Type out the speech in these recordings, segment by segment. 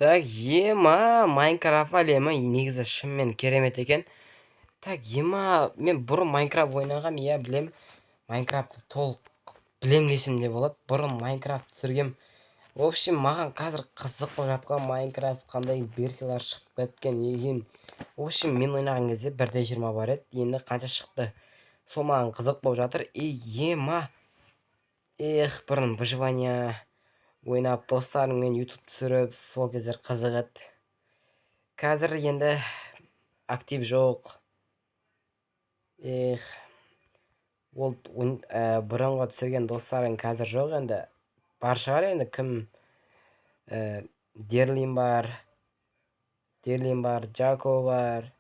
Так, ема Майнкрафт әлемі негізі шынымен керемет екен. Так, ема мен бұрын Майнкрафт ойнағам, иә білем. Майнкрафтты толық білем десем де болады. Бұрын Майнкрафт түсіргем. В общем, маған қазір қызық болып жатқан Майнкрафт қандай версиялар шығып кеткен екен. В общем, мен ойнаған кезде 1.20 бар еді. Енді қанша шықты? Сол маған қызық болып жатыр. Ема, бұрын выживание ойнап достарыммен YouTube түсіріп, сол кездер қызық еді. Қазір енді актив жоқ. Ол бұрынғы түсірген достарым қазір жоқ енді. Бар шығар енді кім? Дерлин бар, Джако бар,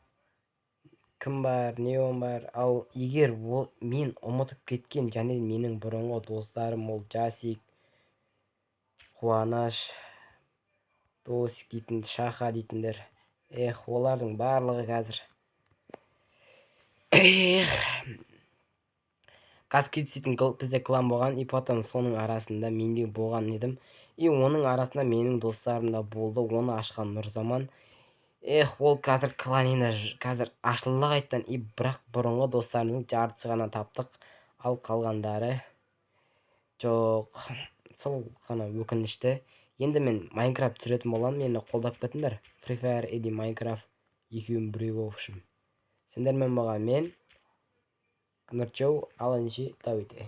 кім бар, Неон бар. Ал егер мен ұмытып кеткен және менің бұрынғы достарым ол Жасик, Қуаныш, Досик дейтін, Шаха дейтіндер. Олардың барлығы қазір. Каскет дейтін бізде клан болған, и потом соның арасында мен де болған едім. И оның арасында менің достарым да болды, оны ашқан Нұрзаман. Ол қазір клан енді қазір ашылды қайттан, и бірақ бұрынғы достарымның жартысы ғана таптық, ал қалғандары жоқ. Сол ғана өкінішті. Енді мен Майнкрафт түсіретін боламын, мені қолдап кетіңдер. Free Fire или Майнкрафт екеуін біреу в общем. Сендермен болған мен Нұрчау, ал ендеше дау ете.